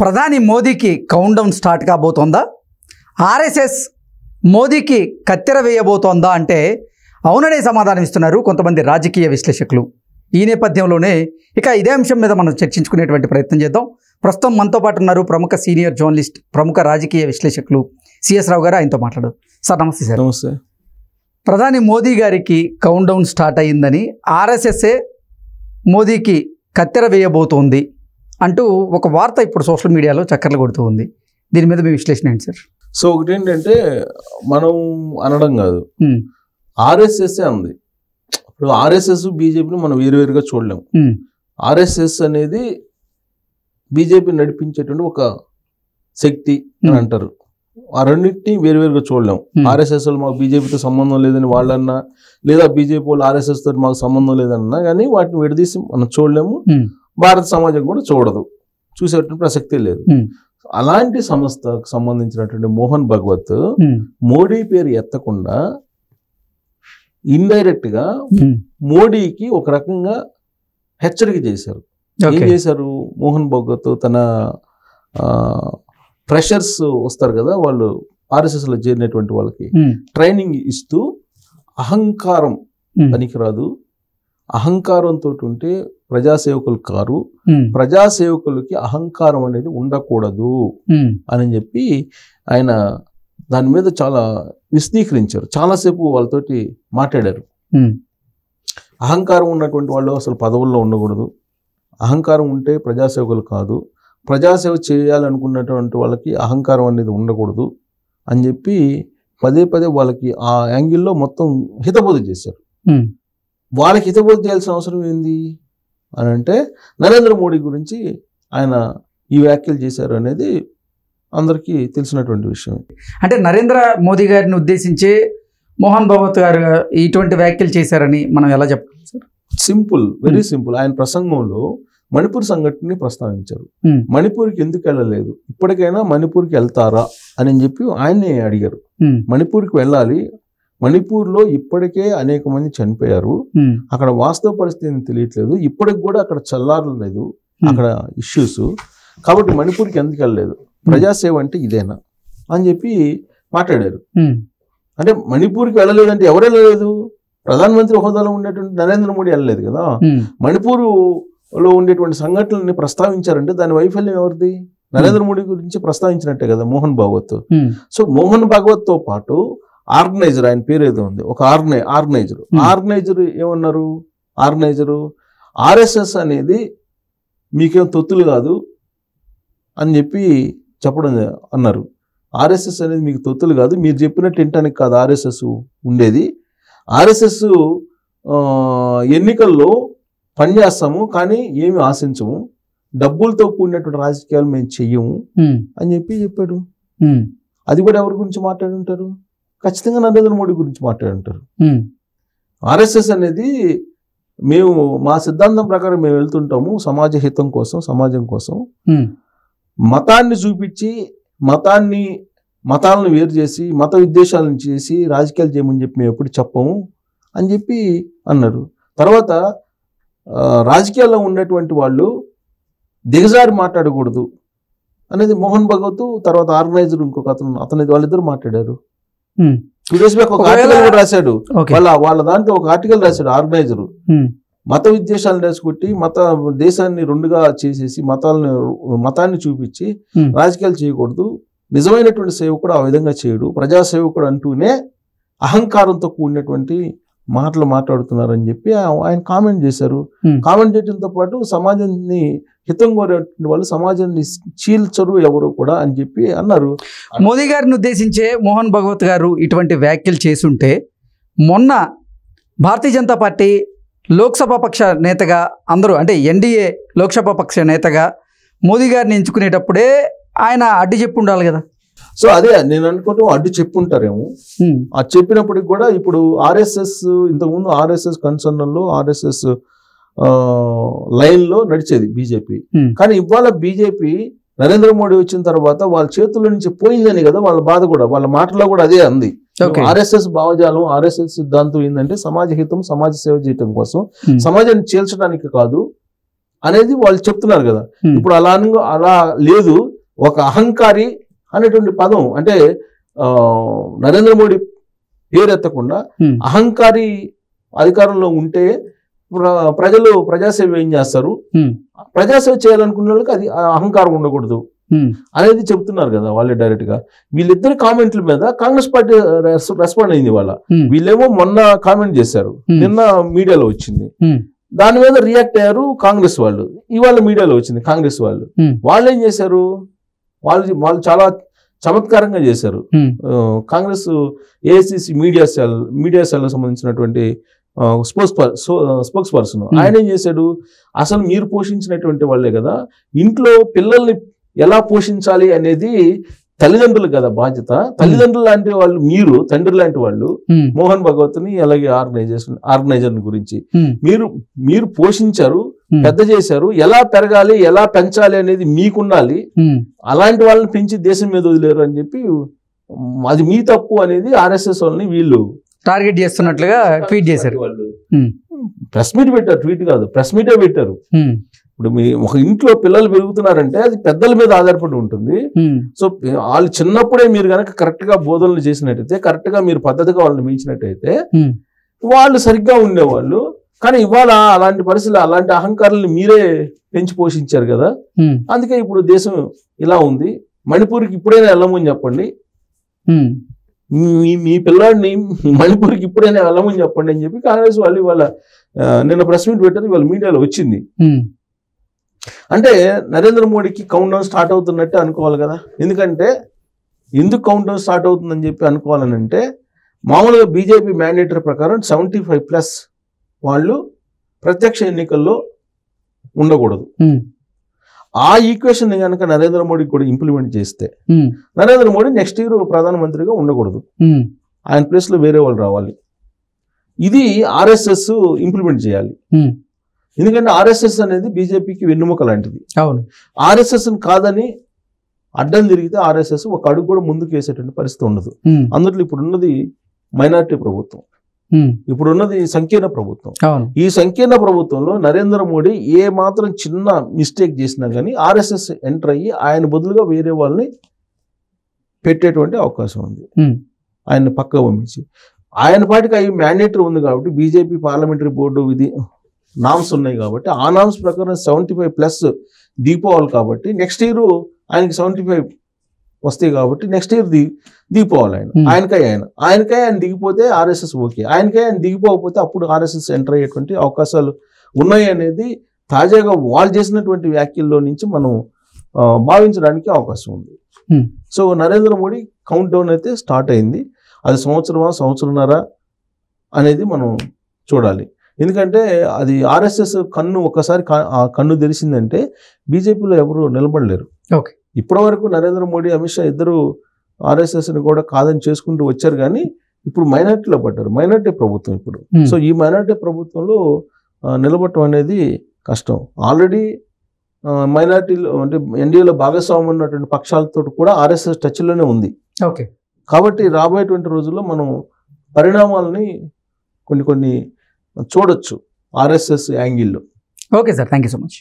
ప్రధాని మోదీకి count down start కాబోతోందా? RSS మోదీకి కత్తెర వేయబోతోందా అంటే అవుననే సమాధానం ఇస్తున్నారు కొంతమంది రాజకీయ విశ్లేషకులు. ఈ నేపథ్యంలోనే ఇక ఇదే అంశం మీద మనం చర్చించుకునేటువంటి ప్రయత్నం చేద్దాం. ప్రస్తుతం మనతో పాటు ఉన్నారు ప్రముఖ సీనియర్ జర్నలిస్ట్, ప్రముఖ రాజకీయ విశ్లేషకులు సిఎస్ రావు గారు. ఆయనతో మాట్లాడు. సార్ నమస్తే. సార్ నమస్తే. ప్రధాని మోదీ గారికి కౌంట్ డౌన్ స్టార్ట్ అయ్యిందని ఆర్ఎస్ఎస్ఏ మోదీకి కత్తెర వేయబోతోంది అంటూ ఒక వార్త ఇప్పుడు సోషల్ మీడియాలో చక్కర్లు కొడుతూ ఉంది. దీని మీద మీ విశ్లేషణ ఏంటి సార్? సో ఒకటి ఏంటంటే, మనం అనడం కాదు, ఆర్ఎస్ఎస్ఏ ఉంది. ఇప్పుడు ఆర్ఎస్ఎస్ బీజేపీని మనం వేరువేరుగా చూడలేము. ఆర్ఎస్ఎస్ అనేది బీజేపీ నడిపించేటువంటి ఒక శక్తి అని అంటారు. ఆ రెండింటినీ వేరువేరుగా చూడలేము. ఆర్ఎస్ఎస్ వాళ్ళు మాకు బీజేపీతో సంబంధం లేదని వాళ్ళన్నా, లేదా బీజేపీ వాళ్ళు ఆర్ఎస్ఎస్ తోటి మాకు సంబంధం లేదన్నా కానీ వాటిని విడదీసి మనం చూడలేము. భారత సమాజం కూడా చూడదు, చూసేటువంటి ప్రసక్తే లేదు. అలాంటి సంస్థకు సంబంధించినటువంటి మోహన్ భగవత్ మోడీ పేరు ఎత్తకుండా ఇండైరెక్ట్ గా మోడీకి ఒక రకంగా హెచ్చరిక చేశారు. ఏం చేశారు? మోహన్ భగవత్ తన ఫ్రెషర్స్ వస్తారు కదా, వాళ్ళు ఆర్ఎస్ఎస్ లో చేరినటువంటి వాళ్ళకి ట్రైనింగ్ ఇస్తూ అహంకారం పనికిరాదు, అహంకారంతో ఉంటే ప్రజాసేవకులు కారు, ప్రజాసేవకులకి అహంకారం అనేది ఉండకూడదు అని చెప్పి ఆయన దాని మీద చాలా విశదీకరించారు. చాలాసేపు వాళ్ళతోటి మాట్లాడారు. అహంకారం ఉన్నటువంటి వాళ్ళు అసలు పదవుల్లో ఉండకూడదు, అహంకారం ఉంటే ప్రజాసేవకులు కాదు, ప్రజాసేవ చేయాలనుకున్నటువంటి వాళ్ళకి అహంకారం అనేది ఉండకూడదు అని చెప్పి పదే పదే వాళ్ళకి ఆ యాంగిల్లో మొత్తం హితబోధ చేశారు. వాళ్ళకి హితబోధ చేయాల్సిన అవసరం ఏంది అని అంటే, నరేంద్ర మోడీ గురించి ఆయన ఈ వ్యాఖ్యలు చేశారు అనేది అందరికీ తెలిసినటువంటి విషయం. అంటే నరేంద్ర మోదీ గారిని ఉద్దేశించి మోహన్ భగవత్ గారు ఇటువంటి వ్యాఖ్యలు చేశారని మనం ఎలా చెప్పాలి సార్? Simple, very simple. ఆయన ప్రసంగంలో మణిపూర్ సంఘటనని ప్రస్తావించారు. మణిపూర్కి ఎందుకు వెళ్ళలేదు, ఇప్పటికైనా మణిపూర్కి వెళ్తారా అని చెప్పి ఆయన్ని అడిగారు. మణిపూర్కి వెళ్ళాలి, మణిపూర్లో ఇప్పటికే అనేక మంది చనిపోయారు, అక్కడ వాస్తవ పరిస్థితి తెలియట్లేదు, ఇప్పటికి కూడా అక్కడ చల్లారలేదు అక్కడ ఇష్యూస్, కాబట్టి మణిపూర్కి ఎందుకు వెళ్ళలేదు, ప్రజాసేవ అంటే ఇదేనా అని చెప్పి మాట్లాడారు. అంటే మణిపూర్కి వెళ్ళలేదంటే ఎవరు వెళ్ళలేదు? ప్రధానమంత్రి హోదాలో ఉండేటువంటి నరేంద్ర మోడీ వెళ్ళలేదు కదా. మణిపూర్లో ఉండేటువంటి సంఘటనల్ని ప్రస్తావించారంటే దాని వైఫల్యం ఎవరిది? నరేంద్ర మోడీ గురించి ప్రస్తావించినట్టే కదా మోహన్ భాగవత్. సో మోహన్ భాగవత్ తో పాటు ఆర్గనైజర్, ఆయన పేరు ఏదో ఉంది, ఒక ఆర్గనైజర్ ఏమన్నారు? ఆర్గనైజరు ఆర్ఎస్ఎస్ అనేది మీకేం తొత్తులు కాదు అని చెప్పి చెప్పడం అన్నారు. ఆర్ఎస్ఎస్ అనేది మీకు తొత్తులు కాదు, మీరు చెప్పినట్టు వినటానికి కాదు ఆర్ఎస్ఎస్ ఉండేది. ఆర్ఎస్ఎస్ ఎన్నికల్లో పనిచేస్తాము కానీ ఏమి ఆశించము, డబ్బులతో కూడినటువంటి రాజకీయాలు మేము చెయ్యము అని చెప్పి చెప్పాడు. అది కూడా ఎవరి గురించి మాట్లాడుంటారు? ఖచ్చితంగా నరేంద్ర మోడీ గురించి మాట్లాడుంటారు. ఆర్ఎస్ఎస్ అనేది మేము మా సిద్ధాంతం ప్రకారం మేము వెళ్తుంటాము సమాజ హితం కోసం, సమాజం కోసం, మతాన్ని చూపించి మతాలను వేరు చేసి మత విద్వేషాలను చేసి రాజకీయాలు చేయమని చెప్పి మేము ఎప్పుడు చెప్పము అని చెప్పి అన్నారు. తర్వాత రాజకీయాల్లో ఉన్నటువంటి వాళ్ళు దిగజారి మాట్లాడకూడదు అనేది మోహన్ భగవత్, తర్వాత ఆర్గనైజర్ ఇంకొక అతను వాళ్ళిద్దరు మాట్లాడారు. 2 days బ్యాక్ ఒక ఆర్టికల్ కూడా రాశాడు. వాళ్ళ దాంట్లో ఒక ఆర్టికల్ రాశాడు ఆర్గనైజర్, మత విద్వేషాలను రెచ్చగొట్టి దేశాన్ని రెండుగా చేసేసి మతాన్ని చూపించి రాజకీయాలు చేయకూడదు, నిజమైనటువంటి సేవకుడు ఆ విధంగా చేయడు, ప్రజాసేవకుడు అంటూనే అహంకారంతో కూడినటువంటి మాటలు మాట్లాడుతున్నారని చెప్పి ఆయన కామెంట్ చేశారు. కామెంట్ చేయడంతో పాటు సమాజాన్ని హితం కోరేటువంటి వాళ్ళు సమాజాన్ని చీల్చరు ఎవరు కూడా అని చెప్పి అన్నారు. మోదీ గారిని ఉద్దేశించే మోహన్ భగవత్ గారు ఇటువంటి వ్యాఖ్యలు చేసుంటే, మొన్న భారతీయ జనతా పార్టీ లోక్సభ పక్ష నేతగా అందరూ, అంటే ఎన్డీఏ లోక్సభ పక్ష నేతగా మోదీ గారిని ఎంచుకునేటప్పుడే ఆయన అడ్డు చెప్పి ఉండాలి కదా. సో అదే నేను అనుకోవటం, అడ్డు చెప్పుంటారేమో. అది చెప్పినప్పటికి కూడా ఇప్పుడు ఆర్ఎస్ఎస్, ఇంతకుముందు ఆర్ఎస్ఎస్ కన్సర్న్లో ఆర్ఎస్ఎస్ లైన్లో నడిచేది బీజేపీ. కానీ ఇవాళ బీజేపీ నరేంద్ర మోడీ వచ్చిన తర్వాత వాళ్ళ చేతుల్లో నుంచి పోయిందని కదా వాళ్ళ బాధ కూడా, వాళ్ళ మాటలో కూడా అదే అంది. ఆర్ఎస్ఎస్ భావజాలం, ఆర్ఎస్ఎస్ సిద్ధాంతం ఏంటంటే సమాజ హితం, సమాజ సేవ చేయటం కోసం, సమాజాన్ని చీల్చడానికి కాదు అనేది వాళ్ళు చెప్తున్నారు కదా. ఇప్పుడు అలా లేదు. ఒక అహంకారి అనేటువంటి పదం అంటే నరేంద్ర మోడీ పేరెత్తకుండా అహంకారి అధికారంలో ఉంటే ప్రజలు ప్రజాసేవ ఏం చేస్తారు, ప్రజాసేవ చేయాలనుకున్న వాళ్ళకి అది అహంకారం ఉండకూడదు అనేది చెప్తున్నారు కదా వాళ్ళే డైరెక్ట్ గా. వీళ్ళిద్దరి కామెంట్ల మీద కాంగ్రెస్ పార్టీ రెస్పాండ్ అయింది. వీళ్ళేమో మొన్న కామెంట్ చేశారు, నిన్న మీడియాలో వచ్చింది. దాని మీద రియాక్ట్ అయ్యారు కాంగ్రెస్ వాళ్ళు. ఇవాళ మీడియాలో వచ్చింది కాంగ్రెస్ వాళ్ళు. వాళ్ళు ఏం చేశారు, వాళ్ళు చాలా చమత్కారంగా చేశారు. కాంగ్రెస్ ఏఐసిసి మీడియా సెల్ సంబంధించినటువంటి స్పోక్స్ పర్సన్ ఆయన ఏం చేశాడు, అసలు మీరు పోషించినటువంటి వాళ్ళే కదా, ఇంట్లో పిల్లల్ని ఎలా పోషించాలి అనేది తల్లిదండ్రులు కదా బాధ్యత. తల్లిదండ్రులు లాంటి వాళ్ళు మీరు, తండ్రి లాంటి వాళ్ళు. మోహన్ భగవత్ని అలాగే ఆర్గనైజర్ గురించి మీరు పోషించారు, పెద్ద చేశారు. ఎలా పెరగాలి, ఎలా పెంచాలి అనేది మీకుండాలి. అలాంటి వాళ్ళని పెంచి దేశం మీద వదిలేరు అని చెప్పి అది మీ తప్పు అనేది ఆర్ఎస్ఎస్ వాళ్ళని వీళ్ళు టార్గెట్ చేస్తున్నట్లుగా ట్వీట్ చేశారు. వాళ్ళు ప్రెస్ మీట్ పెట్టారు, ట్వీట్ కాదు ప్రెస్ మీటే పెట్టారు. ఇప్పుడు మీ ఒక ఇంట్లో పిల్లలు పెరుగుతున్నారంటే అది పెద్దల మీద ఆధారపడి ఉంటుంది. సో వాళ్ళు చిన్నప్పుడే మీరు కనుక కరెక్ట్ గా బోధనలు చేసినట్టయితే, కరెక్ట్ గా మీరు పద్ధతిగా వాళ్ళని మించినట్టయితే వాళ్ళు సరిగ్గా ఉండేవాళ్ళు. కానీ ఇవాళ అలాంటి పరిస్థితులు, అలాంటి అహంకారాలను మీరే పెంచి పోషించారు కదా. అందుకే ఇప్పుడు దేశం ఇలా ఉంది. మణిపూర్కి ఇప్పుడైనా వెళ్ళమని చెప్పండి, మీ పిల్లాడిని మణిపూర్కి ఇప్పుడైనా వెళ్ళమని చెప్పండి అని చెప్పి కాంగ్రెస్ వాళ్ళు ఇవాళ నిన్న ప్రెస్ మీట్ పెట్టారు, ఇవాళ మీడియాలో వచ్చింది. అంటే నరేంద్ర మోడీకి కౌంట్ డౌన్ స్టార్ట్ అవుతున్నట్టే అనుకోవాలి కదా. ఎందుకంటే ఎందుకు కౌంట్ డౌన్ స్టార్ట్ అవుతుందని చెప్పి అనుకోవాలని అంటే, మామూలుగా బీజేపీ మ్యాండేటరీ ప్రకారం 75+ వాళ్ళు ప్రత్యక్ష ఎన్నికల్లో ఉండకూడదు. ఆ ఈక్వేషన్ కనుక నరేంద్ర మోడీ కూడా ఇంప్లిమెంట్ చేస్తే నరేంద్ర మోడీ నెక్స్ట్ ఇయర్ ప్రధానమంత్రిగా ఉండకూడదు, ఆయన ప్లేస్ లో వేరే వాళ్ళు రావాలి. ఇది ఆర్ఎస్ఎస్ ఇంప్లిమెంట్ చేయాలి. ఎందుకంటే ఆర్ఎస్ఎస్ అనేది బీజేపీకి వెన్నుముక లాంటిది. ఆర్ఎస్ఎస్ కాదని అడ్డం తిరిగితే ఆర్ఎస్ఎస్ ఒక అడుగు కూడా ముందుకు వేసేటువంటి పరిస్థితి ఉండదు. అందులో ఇప్పుడున్నది మైనారిటీ ప్రభుత్వం, ఇప్పుడున్నది సంకీర్ణ ప్రభుత్వం. ఈ సంకీర్ణ ప్రభుత్వంలో నరేంద్ర మోడీ ఏ మాత్రం చిన్న మిస్టేక్ చేసినా కానీ ఆర్ఎస్ఎస్ ఎంటర్ అయ్యి ఆయన బదులుగా వేరే వాళ్ళని పెట్టేటువంటి అవకాశం ఉంది. ఆయన్ని పక్క పంపించి ఆయన పాటికి అవి మ్యాండేటరీ ఉంది కాబట్టి, బీజేపీ పార్లమెంటరీ బోర్డు విధి నామ్స్ ఉన్నాయి కాబట్టి ఆ నామ్స్ ప్రకారం 75+ దిగిపోవాలి. కాబట్టి నెక్స్ట్ ఇయర్ ఆయనకి 75 వస్తాయి కాబట్టి నెక్స్ట్ ఇయర్ దిగిపోవాలి ఆయన దిగిపోతే ఆర్ఎస్ఎస్ ఓకే, ఆయన దిగిపోకపోతే అప్పుడు ఆర్ఎస్ఎస్ ఎంటర్ అయ్యేటువంటి అవకాశాలు ఉన్నాయి అనేది తాజాగా వాళ్ళు చేసినటువంటి వ్యాఖ్యల్లో నుంచి మనం భావించడానికి అవకాశం ఉంది. So Narendra Modi count down అయితే స్టార్ట్ అయింది. అది సంవత్సరంన్నర అనేది మనం చూడాలి. ఎందుకంటే అది ఆర్ఎస్ఎస్ కన్ను ఒక్కసారి కన్ను తెరిచిందంటే బీజేపీలో ఎవరు నిలబడలేరు. ఇప్పటి వరకు నరేంద్ర మోడీ, అమిత్ షా ఇద్దరు ఆర్ఎస్ఎస్ని కూడా కాదని చేసుకుంటూ వచ్చారు, కానీ ఇప్పుడు మైనార్టీలో పడ్డారు. మైనార్టీ ప్రభుత్వం ఇప్పుడు. సో ఈ మైనార్టీ ప్రభుత్వంలో నిలబడటం అనేది కష్టం. ఆల్రెడీ మైనార్టీలో అంటే ఎన్డీఏలో భాగస్వామ్యం ఉన్నటువంటి పక్షాలతో కూడా ఆర్ఎస్ఎస్ టచ్లోనే ఉంది. కాబట్టి రాబోయేటువంటి రోజుల్లో మనం పరిణామాలని కొన్ని చూడొచ్చు ఆర్ఎస్ఎస్ యాంగిల్లో. Okay sir, thank you so much.